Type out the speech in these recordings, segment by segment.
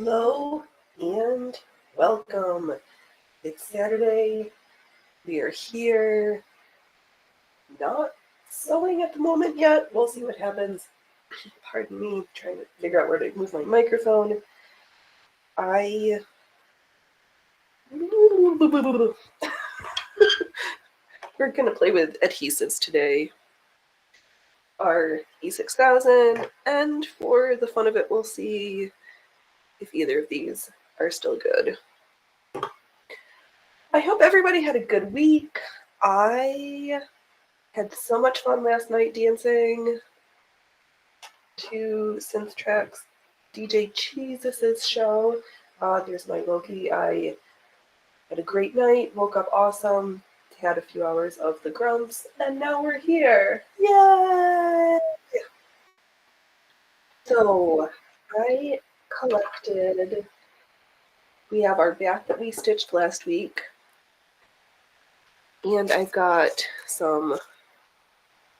Hello and welcome. It's Saturday. We are here. Not sewing at the moment yet. We'll see what happens. Pardon me, trying to figure out where to move my microphone. We're going to play with adhesives today. Our E6000, and for the fun of it, we'll see if either of these are still good. I hope everybody had a good week. I had so much fun last night dancing to Synth Tracks DJ Jesus' show. There's my Loki. I had a great night, woke up awesome, had a few hours of the grumps, and now we're here. Yay! So I collected, we have our back that we stitched last week, and I've got some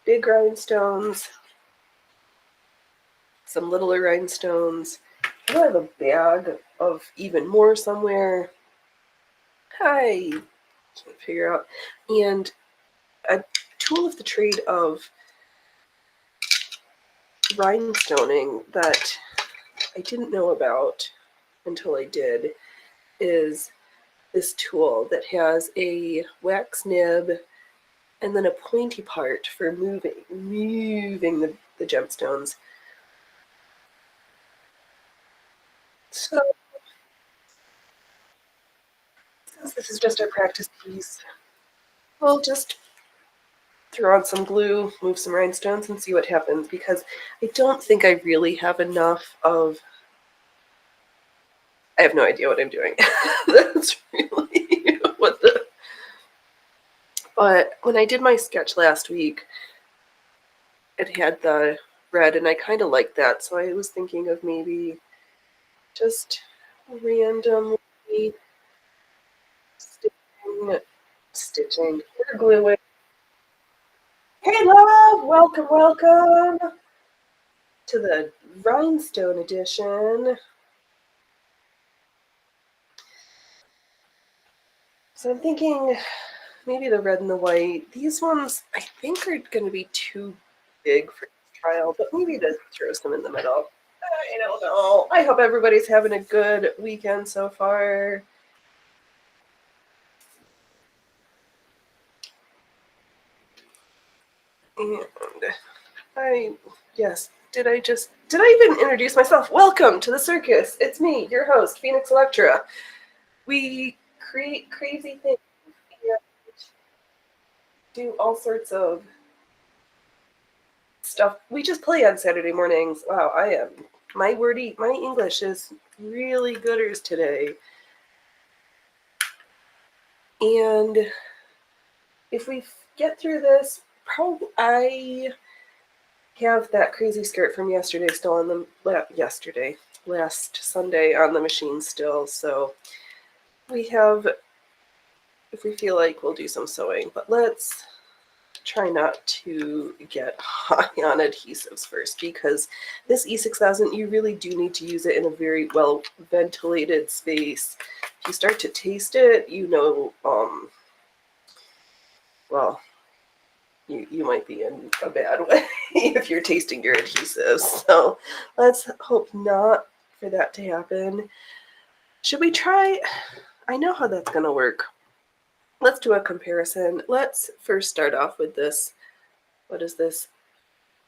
big rhinestones, some littler rhinestones. I have a bag of even more somewhere. I can't figure out. And a tool of the trade of rhinestoning that I didn't know about until I did is this tool that has a wax nib and then a pointy part for moving the gemstones. So since this is just our practice piece, we'll just throw on some glue, move some rhinestones, and see what happens, because I don't think I really have enough of... I have no idea what I'm doing. That's really what the... But when I did my sketch last week, it had the red, and I kind of liked that, so I was thinking of maybe just randomly stitching or gluing. Hey love, welcome to the rhinestone edition. So I'm thinking maybe the red and the white. These ones I think are going to be too big for this trial, but maybe to throw some in the middle. I don't know. I hope everybody's having a good weekend so far. And did I even introduce myself? Welcome to the circus. It's me, your host, Phoenix Electra. We create crazy things and do all sorts of stuff. We just play on Saturday mornings. Wow, my English is really gooders today. And if we get through this, I have that crazy skirt from yesterday still on the last Sunday on the machine still. So we have, if we feel like, we'll do some sewing, but let's try not to get high on adhesives first, because this E6000, you really do need to use it in a very well ventilated space. If you start to taste it, well, you might be in a bad way if you're tasting your adhesives. So let's hope not for that to happen. Should we try? I know how that's going to work. Let's do a comparison. Let's first start off with this. What is this?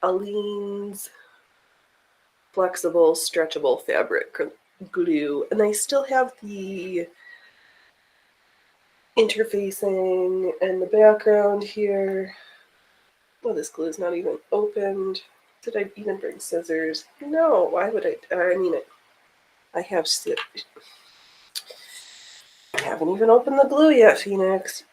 Aleene's flexible, stretchable fabric glue. And I still have the interfacing and the background here. Well, this glue is not even opened. Did I even bring scissors? No, why would I? I haven't even opened the glue yet, Phoenix.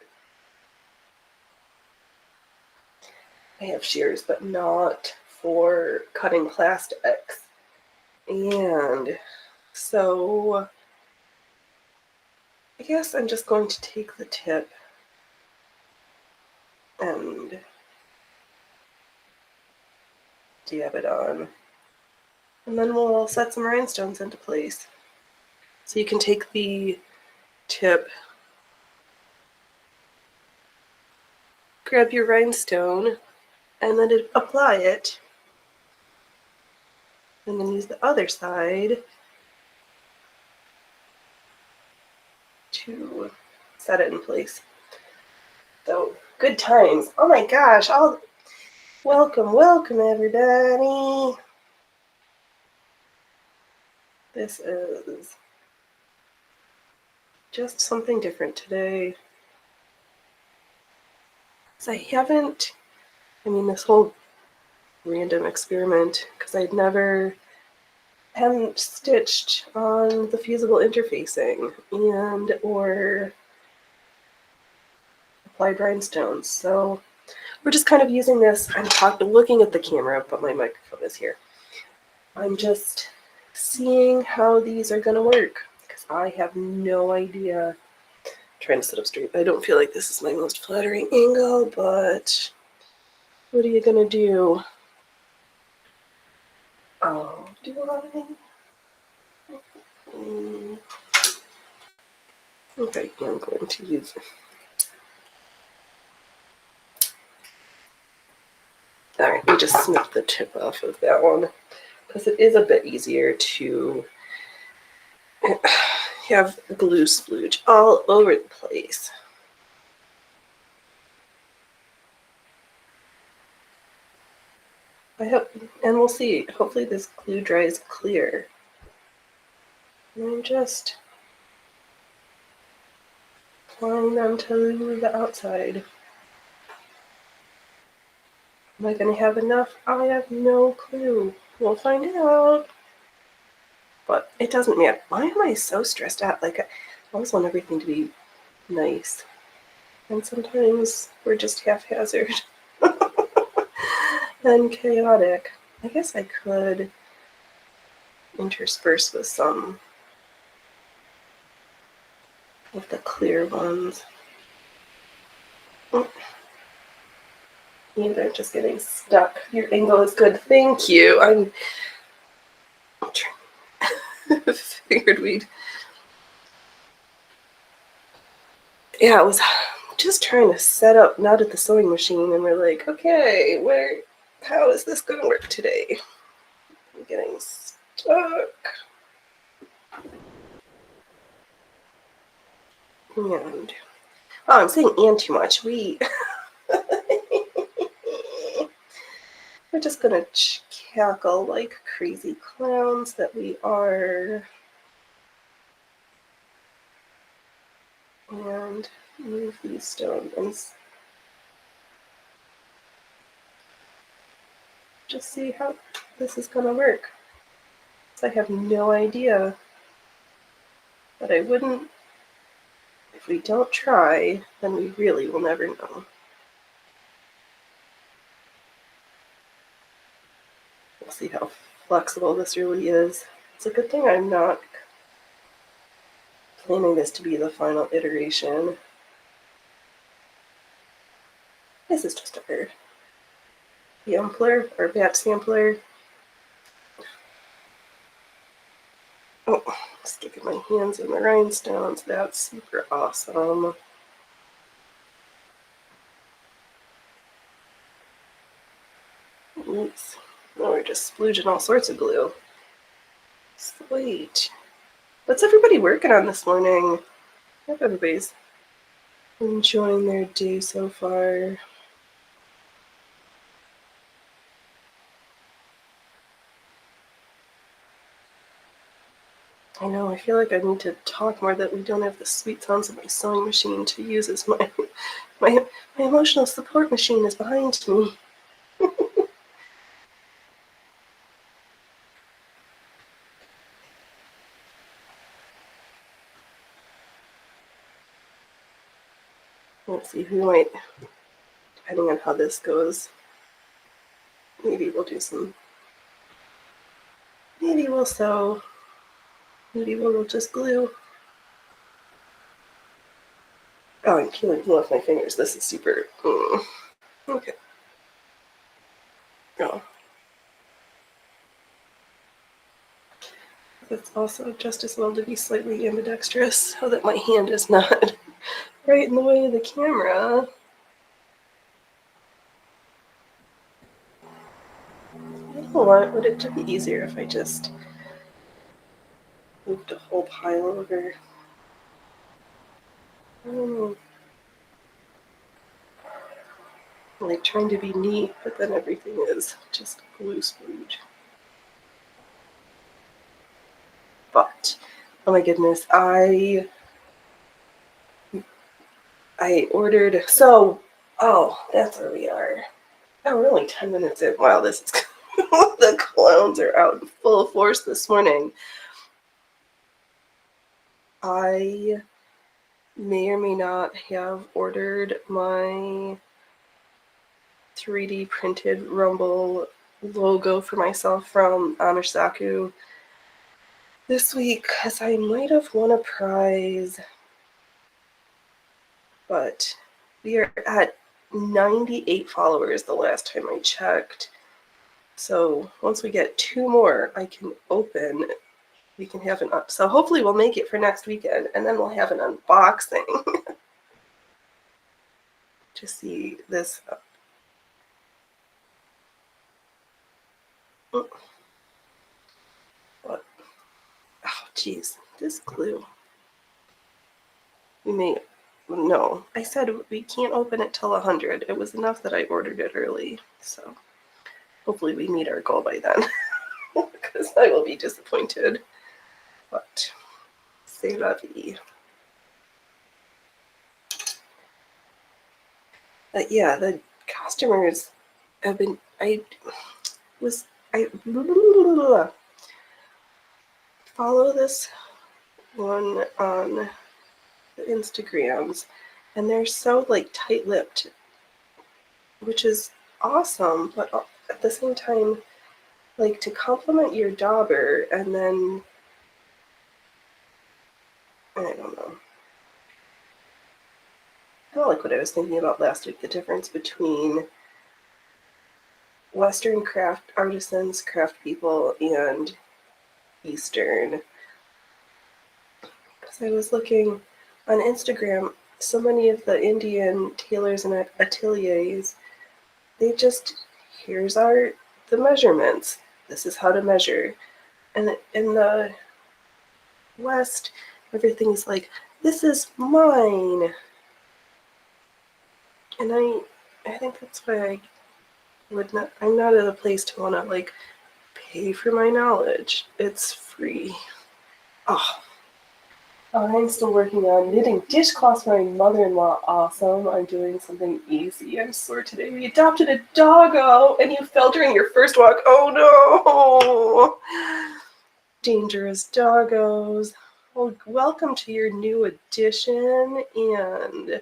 I have shears, but not for cutting plastics. And so I guess I'm just going to take the tip and dab it on. And then we'll set some rhinestones into place. So you can take the tip, grab your rhinestone, and then apply it. And then use the other side to set it in place. So, good times. Oh my gosh, welcome everybody. This is just something different today. So this whole random experiment, because I hadn't stitched on the fusible interfacing or applied rhinestones. So we're just kind of using this. I'm looking at the camera, but my microphone is here. I'm just seeing how these are going to work, because I have no idea. I'm trying to sit up straight. I don't feel like this is my most flattering angle, but what are you going to do? Oh, do I? Okay, I'm going to use it. Alright, we just snip the tip off of that one, because it is a bit easier to have glue splooge all over the place. I hope, and we'll see, hopefully this glue dries clear. And I'm just applying them to the outside. Am I going to have enough? I have no clue. We'll find out. But it doesn't matter. Why am I so stressed out? Like, I always want everything to be nice. And sometimes we're just haphazard and chaotic. I guess I could intersperse with some of the clear ones. They're just getting stuck. Your angle is good. Thank you. I'm figured we'd. Yeah, I was just trying to set up, not at the sewing machine, and we're like, okay, how is this going to work today? I'm getting stuck. And, I'm saying and too much. We're just going to cackle like crazy clowns that we are. And move these stones. Just see how this is going to work. So I have no idea. But I wouldn't. If we don't try, then we really will never know. We'll see how flexible this really is. It's a good thing I'm not planning this to be the final iteration. This is just our sampler, our batch sampler. Oh, just getting my hands in the rhinestones. That's super awesome. Oops. Now we're just splooging all sorts of glue. Sweet. What's everybody working on this morning? I hope everybody's enjoying their day so far. I know, I feel like I need to talk more that we don't have the sweet sounds of my sewing machine to use as my emotional support machine is behind me. Let's see, we might, depending on how this goes, maybe we'll sew, maybe we'll just glue. Oh, I'm peeling glue off my fingers. This is super. Okay. Oh. it's also just as well to be slightly ambidextrous so that my hand is not right in the way of the camera. You know what? Would it be easier if I just moved a whole pile over? Like trying to be neat, but then everything is just glue spooge. But oh my goodness, I ordered. So that's where we are. Oh, we're only 10 minutes in. Wow, this is the clowns are out in full force this morning. I may or may not have ordered my 3D printed Rumble logo for myself from Anishaku this week because I might have won a prize, but we are at 98 followers the last time I checked. So once we get 2 more, I can open. We can have an so hopefully we'll make it for next weekend, and then we'll have an unboxing to see this. What? Oh, geez, this glue. We may. No, I said we can't open it till 100. It was enough that I ordered it early, so hopefully we meet our goal by then, because I will be disappointed. But c'est la vie. But yeah, the customers have been. I follow this one on the Instagrams, and they're so like tight-lipped, which is awesome, but at the same time, like to compliment your dauber and then I don't know. Kind of like what I was thinking about last week, the difference between Western craft artisans, craft people, and Eastern. Because I was looking on Instagram, so many of the Indian tailors and ateliers, they just, here's the measurements. This is how to measure. And in the West, everything's like, this is mine. And I think that's why I'm not at a place to want to like pay for my knowledge. It's free. Oh, I'm still working on knitting dishcloths for my mother-in-law. Awesome. I'm doing something easy. I'm sore today. We adopted a doggo and you fell during your first walk. Oh no! Dangerous doggos. Well, welcome to your new addition, and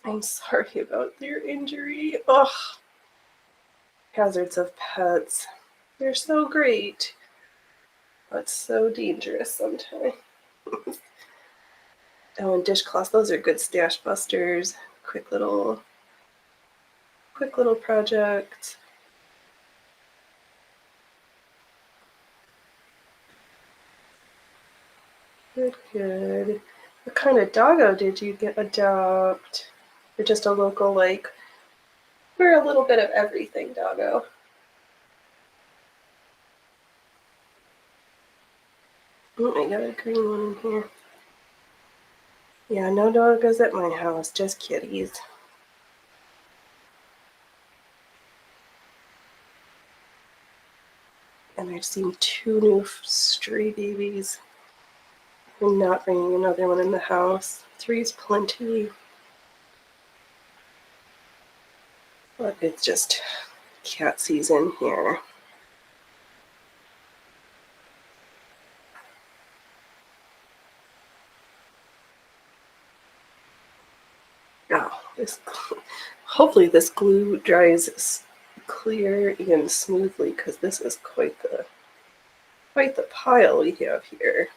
I'm sorry about your injury. Ugh. Hazards of pets. They're so great, but so dangerous sometimes. Oh, and dishcloths, those are good stash busters. Quick little project. Good. What kind of doggo did you adopt? Or just a local, like, we're a little bit of everything doggo? Oh, I got a green one in here. Yeah, no doggos at my house, just kitties. And I've seen 2 new stray babies. I'm not bringing another one in the house. 3's plenty. But it's just cat season here. Oh, hopefully this glue dries clear and smoothly, because this is quite the pile we have here.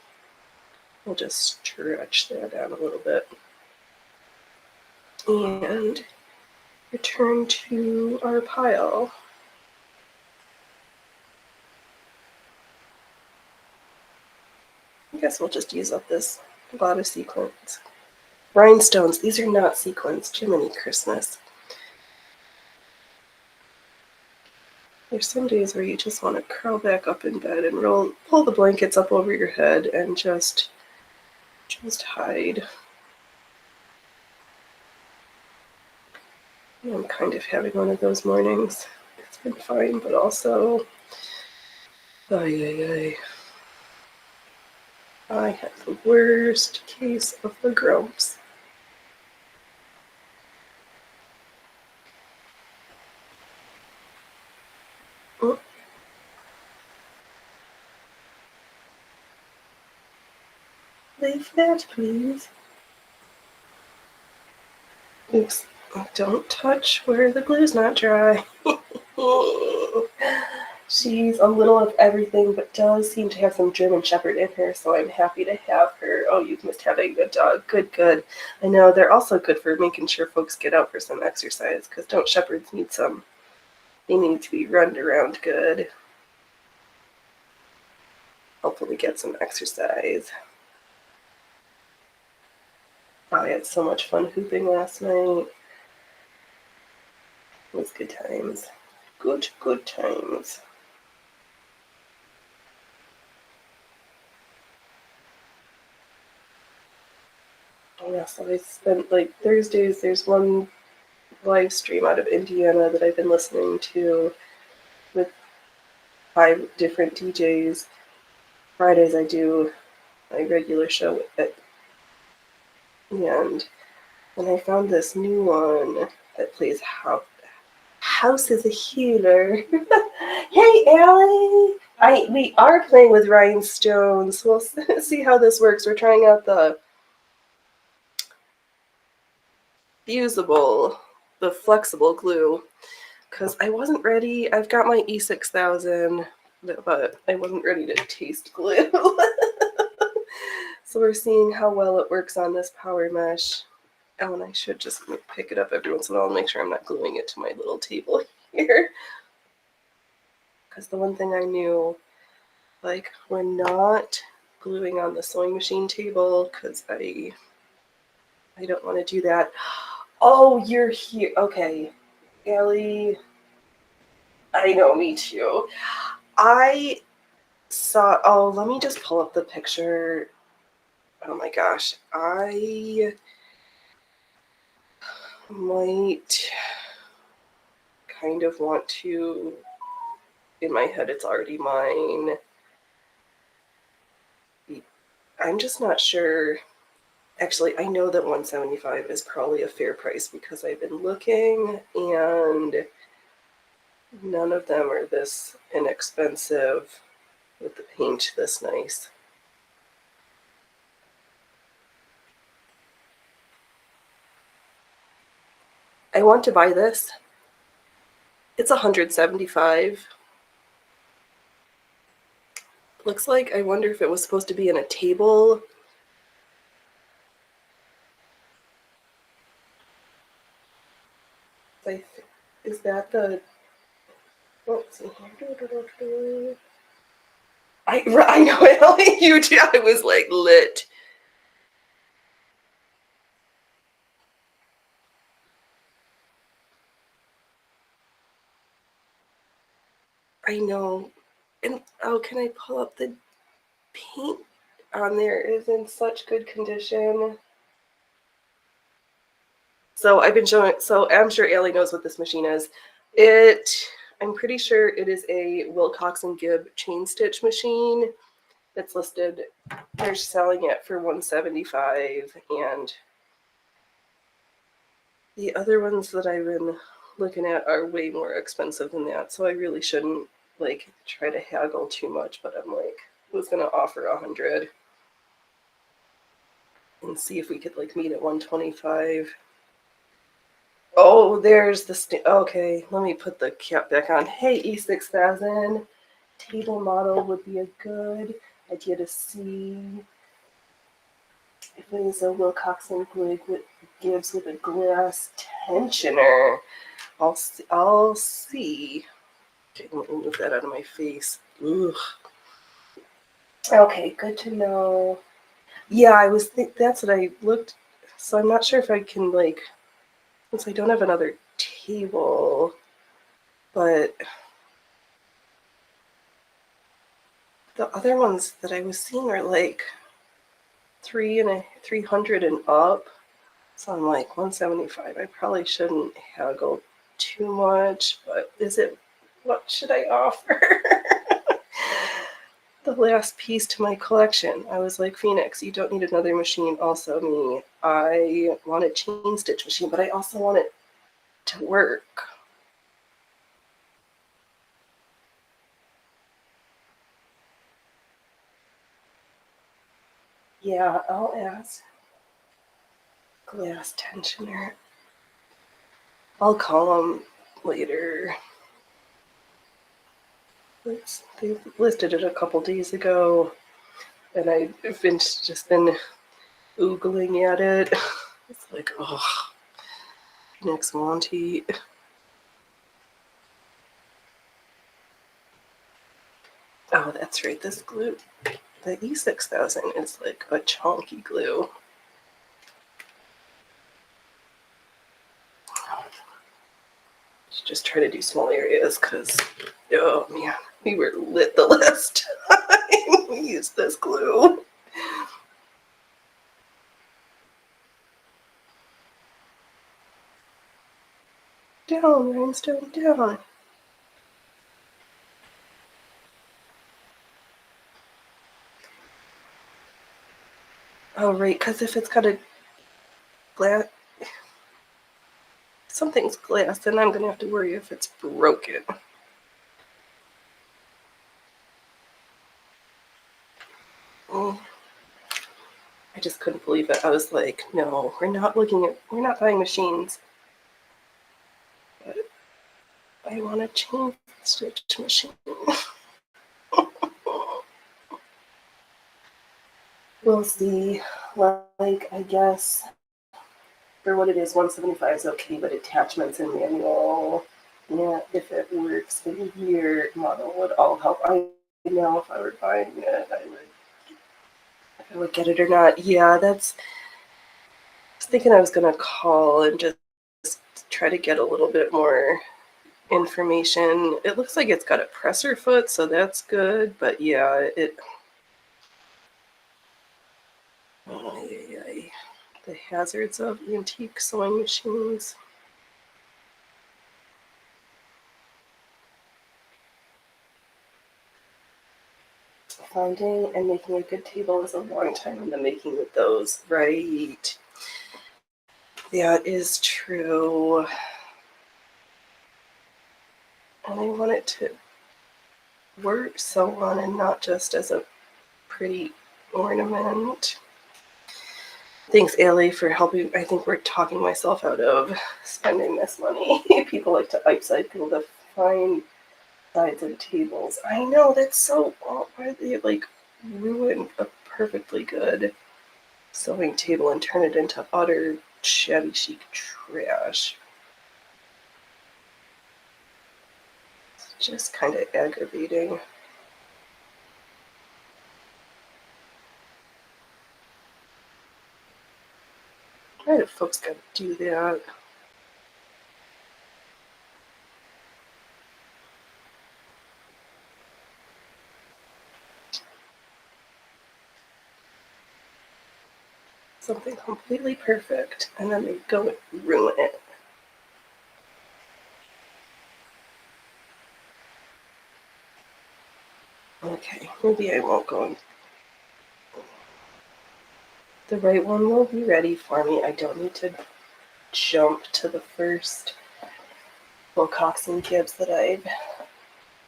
We'll just stretch that out a little bit. And return to our pile. I guess we'll just use up this lot of sequins. Rhinestones. These are not sequins. Jiminy Christmas. There's some days where you just want to curl back up in bed and pull the blankets up over your head and just hide. I'm kind of having one of those mornings. It's been fine, but also, I have the worst case of the grumps. Oh. Leave that, please. Oops. Don't touch where the glue's not dry. She's a little of everything, but does seem to have some German Shepherd in her, so I'm happy to have her. Oh, you must have a good dog. Good, good. I know they're also good for making sure folks get out for some exercise, because don't Shepherds need some? They need to be run around good. Hopefully get some exercise. Oh, I had so much fun hooping last night. It was good times. Good, good times. Yeah, so I spent like Thursdays, there's one live stream out of Indiana that I've been listening to with 5 different DJs. Fridays I do my regular show with it. And when I found this new one that plays House is a Healer. Hey, Allie! We are playing with rhinestones. We'll see how this works. We're trying out the fusible, the flexible glue, because I wasn't ready. I've got my E6000, but I wasn't ready to taste glue. So we're seeing how well it works on this power mesh. Oh, and I should just pick it up every once in a while and make sure I'm not gluing it to my little table here. Because the one thing I knew, like, we're not gluing on the sewing machine table because I don't want to do that. Oh, you're here. Okay. Allie, I know, me too. I saw, oh, let me just pull up the picture. Oh my gosh. I might kind of want to, in my head, it's already mine. I'm just not sure. Actually, I know that $175 is probably a fair price because I've been looking and none of them are this inexpensive with the paint this nice. I want to buy this. It's $175. Looks like, I wonder if it was supposed to be in a table. Is that the, let's see here. I know, Ellie, you too. I was like lit. I know. And oh, can I pull up the paint on there? It is in such good condition. So I've been showing, so I'm sure Allie knows what this machine is. I'm pretty sure it is a Wilcox and Gibb chain stitch machine that's listed. They're selling it for $175, and the other ones that I've been looking at are way more expensive than that. So I really shouldn't like try to haggle too much, but I'm like, who's gonna offer 100 and see if we could like meet at 125. Oh, there's the okay, let me put the cap back on. Hey, E6000, table model would be a good idea to see if it is a Wilcox and Gibbs with a glass tensioner. I'll see. Okay, let me move that out of my face. Ugh. Okay, good to know. Yeah, that's what I looked. So I'm not sure if I can, like, since I don't have another table, but the other ones that I was seeing are like 300 and up. So I'm like 175. I probably shouldn't haggle too much, but what should I offer? The last piece to my collection. I was like, Phoenix, you don't need another machine. Also, me, I want a chain stitch machine, but I also want it to work. Yeah, I'll ask. Glass tensioner. I'll call them later. They listed it a couple days ago, and I've just been oogling at it. It's like, oh, Phoenix Monty. Oh, that's right. This glue, the E6000 is like a chunky glue. Just try to do small areas because, oh man, we were lit the last time we used this glue. Down, rhinestone, down. Oh, right, because if it's got a glass, something's glass, then I'm going to have to worry if it's broken. Oh, I just couldn't believe it. I was like, no, we're not buying machines. But I want a chain stitch machine. We'll see. Like, I guess for what it is, 175 is okay, but attachments and manual, yeah, if it works in your model would all help. I know if I were buying it, I would get it or not. Yeah, I was thinking I was gonna call and just try to get a little bit more information. It looks like it's got a presser foot, so that's good, but yeah, the hazards of antique sewing machines. Finding and making a good table is a long time in the making with those, right? That is true. And I want it to work sew on and not just as a pretty ornament. Thanks, Allie, for helping. I think we're talking myself out of spending this money. People like to upcycle the fine sides of tables. I know, that's so. Why they like ruin a perfectly good sewing table and turn it into utter shabby chic trash? It's just kind of aggravating. Why do folks gotta do that? Something completely perfect, and then they go and ruin it. Okay, maybe I won't go. The right one will be ready for me. I don't need to jump to the first Wilcox and Gibbs that I've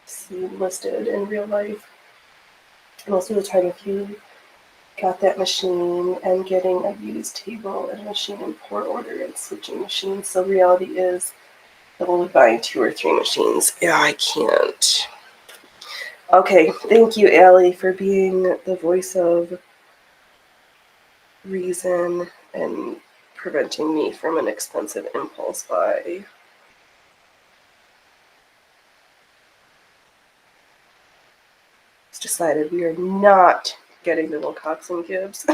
seen listed in real life. Most of the time, if you got that machine and getting a used table and a machine in poor order and switching machines, so reality is that we'll be buying 2 or 3 machines. Yeah, I can't. Okay, thank you, Allie, for being the voice of reason and preventing me from an expensive impulse buy. It's decided we are not getting the Wilcoxon Gibbs.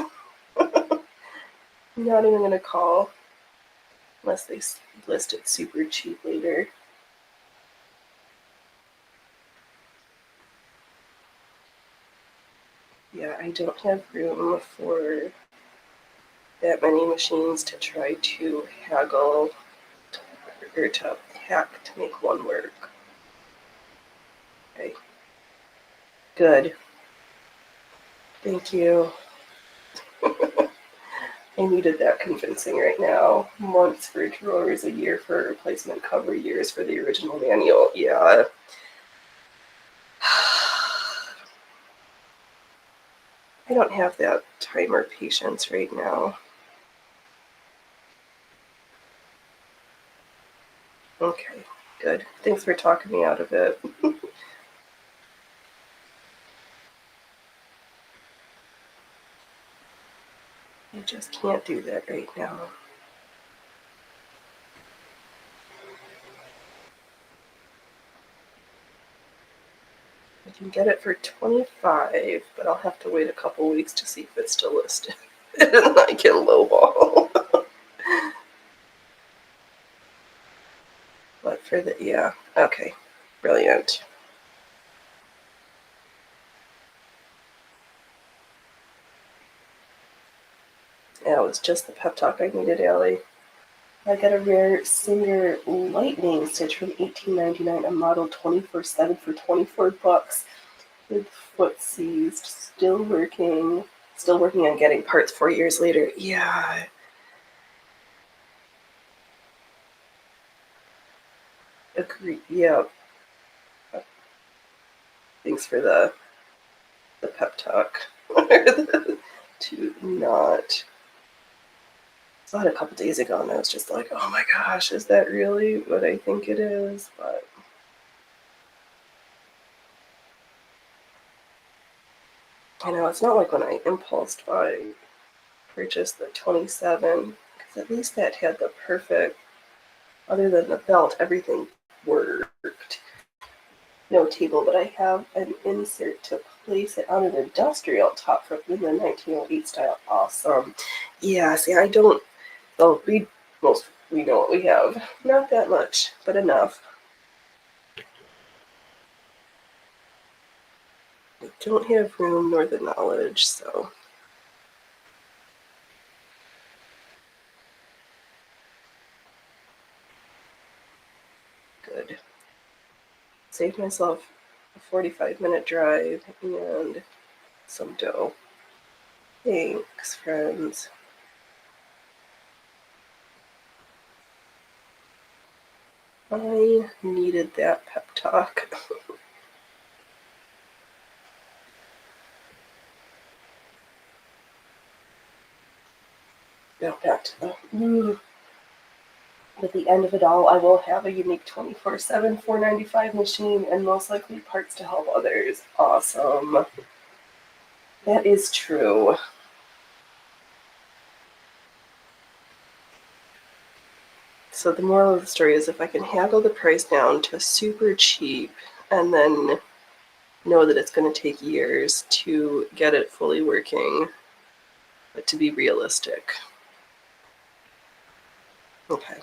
Not even gonna call unless they list it super cheap later. Yeah, I don't have room for that many machines to try to haggle or to hack to make one work. Okay. Good. Thank you. I needed that convincing right now. Months for drawers, a year for replacement cover, years for the original manual. Yeah. I don't have that time or patience right now. Okay, good. Thanks for talking me out of it. I just can't do that right now. I can get it for $25, but I'll have to wait a couple weeks to see if it's still listed. And I can lowball. But for the, yeah, okay, brilliant. Yeah, it was just the pep talk I needed, Allie. I got a rare Singer Lightning stitch from $18.99, a model 24/7 for $24 with foot seized, still working on getting parts 4 years later. Yeah. Agree. Yeah. Thanks for the pep talk. To not. I saw it a couple days ago and I was just like, oh my gosh, is that really what I think it is? But I know it's not like when I impulse buy purchased the 27, because at least that had the perfect, other than the belt, everything worked. No table, but I have an insert to place it on an industrial top from the 1908 style. Awesome. Yeah, see, I don't, well, we know what we have. Not that much, but enough. I don't have room nor the knowledge, so. Good. Saved myself a 45-minute drive and some dough. Thanks, friends. I needed that pep talk. Now back to the At the end of it all, I will have a unique 24/7 $4.95 machine and most likely parts to help others. Awesome. That is true. So the moral of the story is if I can haggle the price down to super cheap and then know that it's going to take years to get it fully working, but to be realistic. Okay.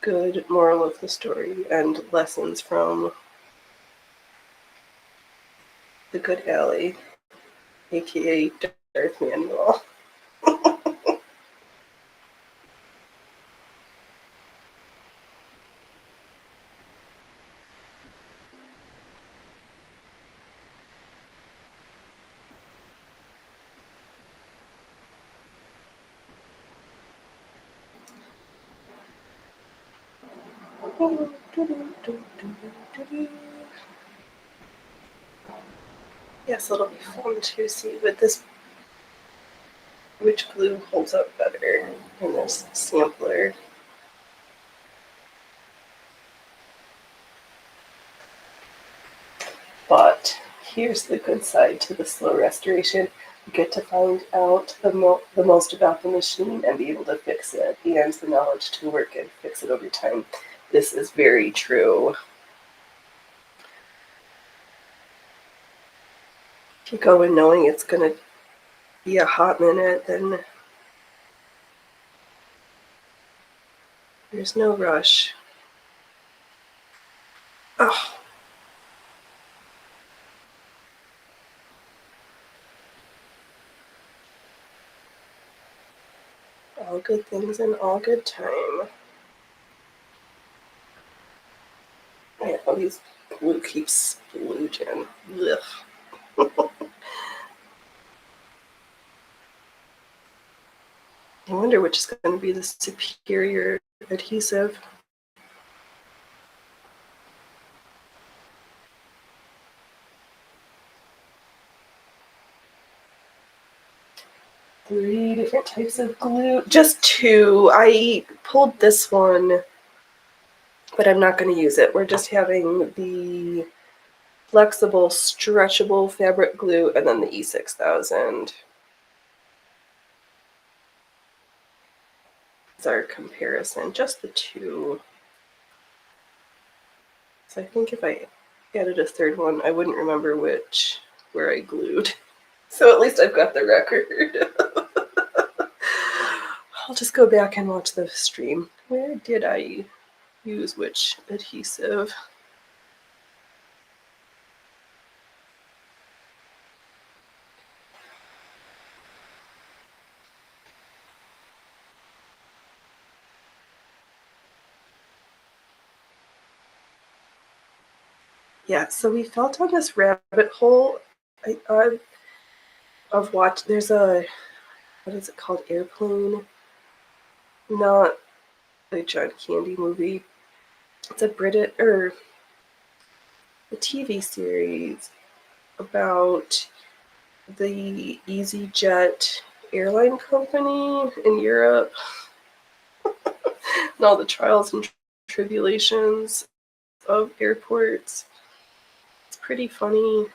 Good moral of the story and lessons from the good Allie, aka Darth Manuel. Yes, it'll be fun to see with this which glue holds up better in this sampler. But here's the good side to the slow restoration. You get to find out the most about the machine and be able to fix it, and the knowledge to work and fix it over time. this is very true. If you go in knowing it's going to be a hot minute, then there's no rush. Oh. All good things in all good time. Yeah, all these glue keeps splooging. Ugh. I wonder which is going to be the superior adhesive. Three different types of glue. Just two. I pulled this one, but I'm not going to use it. We're just having the flexible, stretchable fabric glue and then the E6000. It's our comparison, just the two. So I think if I added a third one, I wouldn't remember where I glued. So at least I've got the record. I'll just go back and watch the stream. Where did I use which adhesive? Yeah, so we felt on this rabbit hole of watch. There's a, what is it called? Airplane? Not a John Candy movie. It's a TV series about the EasyJet airline company in Europe and all the trials and tribulations of airports. It's pretty funny.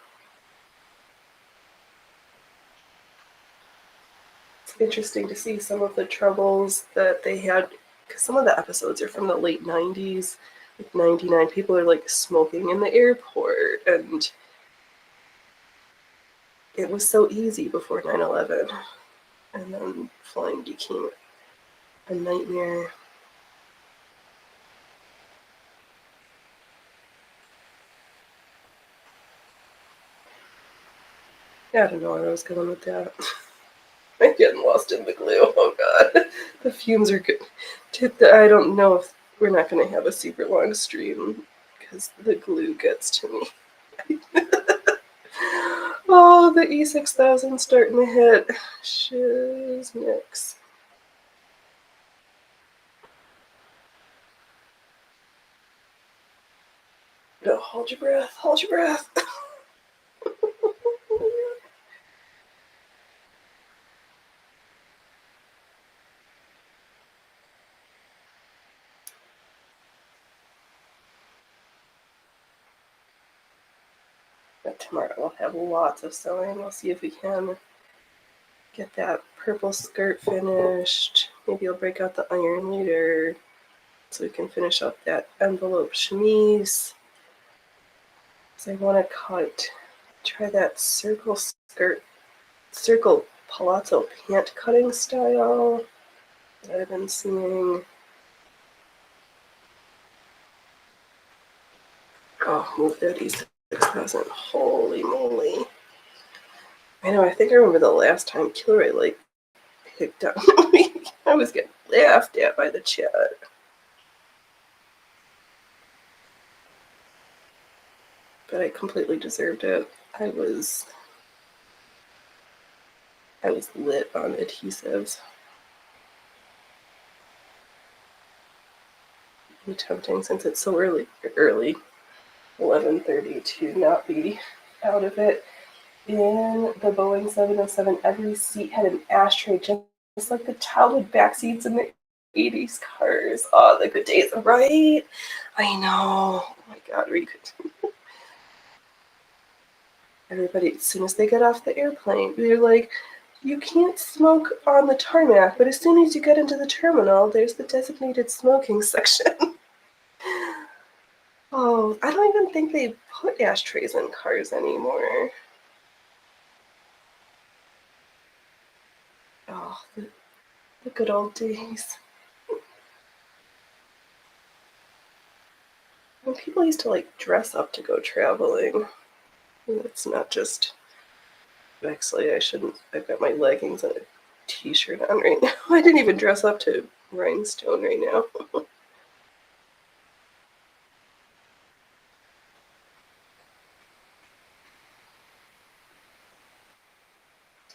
It's interesting to see some of the troubles that they had, because some of the episodes are from the late 90s. Like 99 people are like smoking in the airport, and it was so easy before 9/11, and then flying became a nightmare. I don't know where I was going with that. I'm getting lost in the glue. Oh god, the fumes are good. I don't know if we're not going to have a super long stream because the glue gets to me. Oh, the E6000 starting to hit. Shiz mix. No, hold your breath. Hold your breath. But tomorrow we'll have lots of sewing. We'll see if we can get that purple skirt finished. Maybe I'll break out the iron later so we can finish up that envelope chemise. So I want to try that circle palazzo pant cutting style that I've been seeing. Oh, move that E6000. Holy moly. I know, I think I remember the last time Kilroy picked up me. I was getting laughed at by the chat. But I completely deserved it. I was lit on adhesives. It's tempting since it's so early, 11:30, to not be out of it. In the Boeing 707, every seat had an ashtray, just like the childhood back seats in the 80s cars. Oh, the good days, right? I know. Oh my god, we could. Everybody, as soon as they get off the airplane, they're like, you can't smoke on the tarmac, but as soon as you get into the terminal, there's the designated smoking section. Oh, I don't even think they put ashtrays in cars anymore. Oh, the good old days. When people used to like dress up to go traveling. It's not just. Actually, I shouldn't. I've got my leggings and a t-shirt on right now. I didn't even dress up to Rhinestone right now.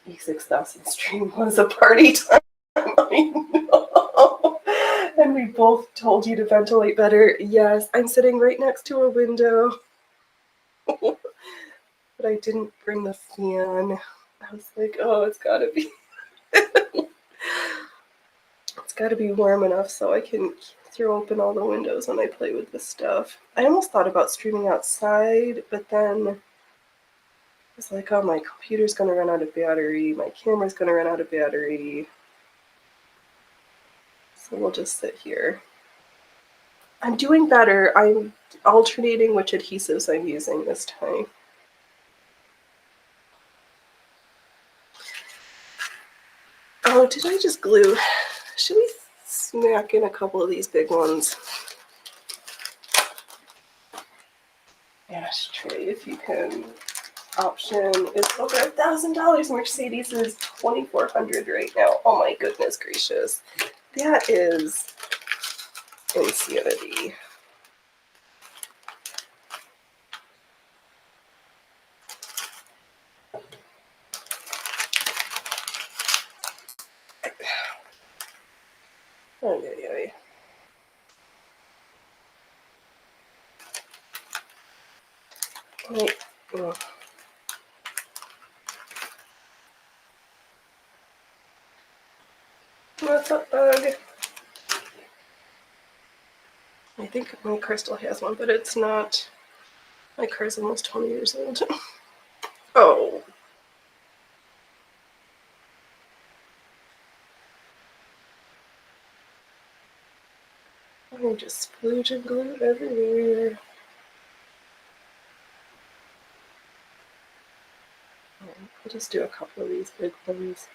E6000 stream was a party time. I know. And we both told you to ventilate better. Yes, I'm sitting right next to a window. But I didn't bring the fan. I was like, oh, it's gotta be warm enough so I can throw open all the windows when I play with this stuff. I almost thought about streaming outside, but then I was like, oh, my computer's gonna run out of battery, my camera's gonna run out of battery. So we'll just sit here. I'm doing better. I'm alternating which adhesives I'm using this time. Oh, did I just glue? Should we smack in a couple of these big ones? Ashtray, if you can. Option is over $1,000. Mercedes is $2,400 right now. Oh my goodness gracious. That is insanity. Oh, yeah. Wait. Oh. What's up, bug? I think my car still has one, but it's not. My car's almost 20 years old. Oh. I just splooging glue everywhere. I'll just do a couple of these big ones.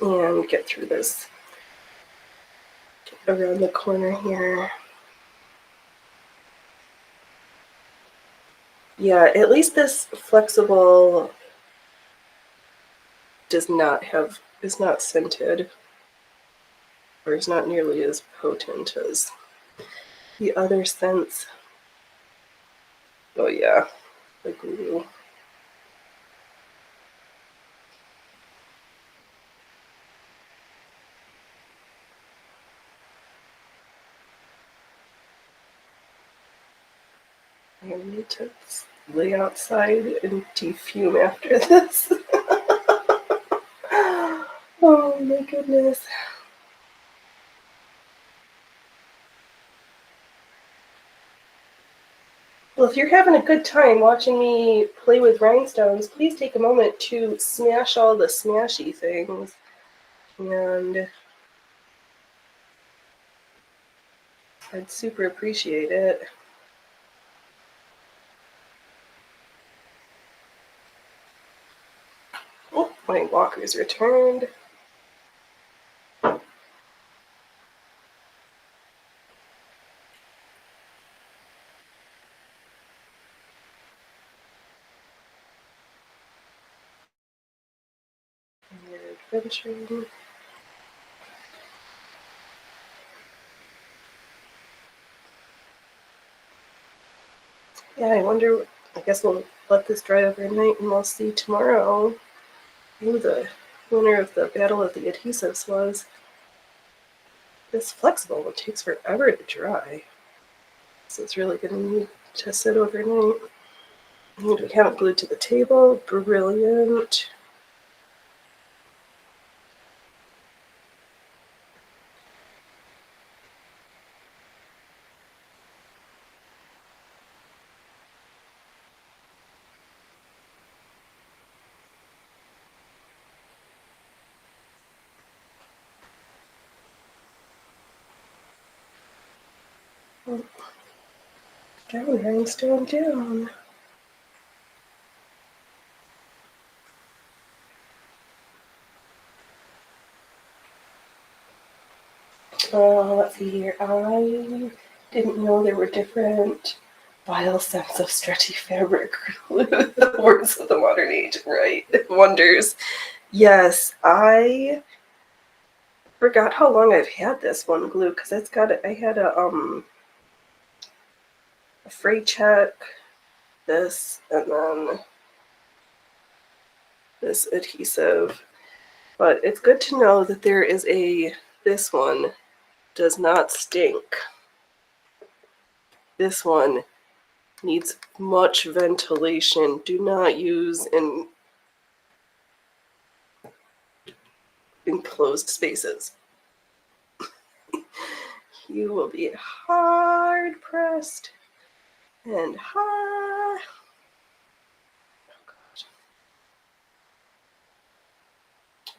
And get through this. Get around the corner here. Yeah, at least this flexible is not scented, or is not nearly as potent as the other scents. Oh yeah, the glue. I need to lay outside and defume after this. Oh my goodness. Well, if you're having a good time watching me play with rhinestones, please take a moment to smash all the smashy things. And I'd super appreciate it. Oh, my walker's returned. Adventuring. Yeah, I wonder. I guess we'll let this dry overnight and we'll see tomorrow who the winner of the Battle of the Adhesives was. This flexible one takes forever to dry. So it's really going to need to sit overnight. And we have it glued to the table. Brilliant. Down, rhinestone down. Let's see here. I didn't know there were different vile scents of stretchy fabric. The words of the modern age, right? Wonders. Yes, I forgot how long I've had this one glue because it's got I had a freight check, this, and then this adhesive. But it's good to know that there is this one does not stink. This one needs much ventilation. Do not use in enclosed spaces. You will be hard pressed and hot.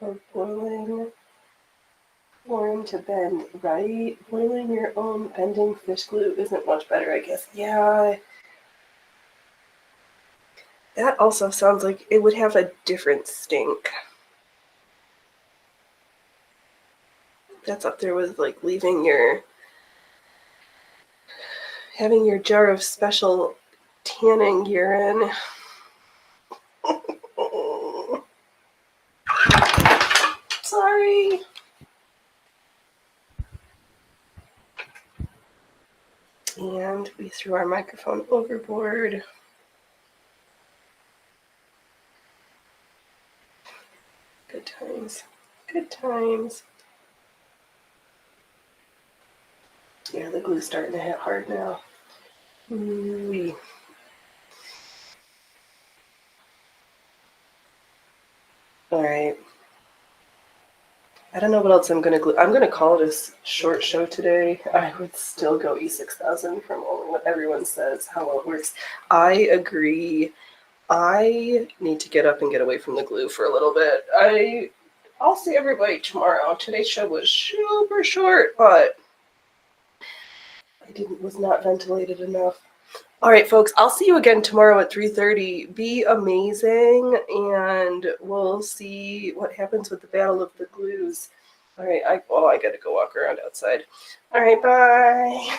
Or boiling form to bend, right? Boiling your own bending fish glue isn't much better, I guess. Yeah. That also sounds like it would have a different stink. That's up there with like having your jar of special tanning urine. Sorry. And we threw our microphone overboard. Good times. Good times. Yeah, the glue's starting to hit hard now. Ooh-wee. All right. I don't know what else I'm going to glue. I'm going to call it a short show today. I would still go E6000 from what everyone says, how well it works. I agree. I need to get up and get away from the glue for a little bit. I'll see everybody tomorrow. Today's show was super short, but I was not ventilated enough. All right, folks, I'll see you again tomorrow at 3:30. Be amazing, and we'll see what happens with the Battle of the Glues. All right, I got to go walk around outside. All right, bye.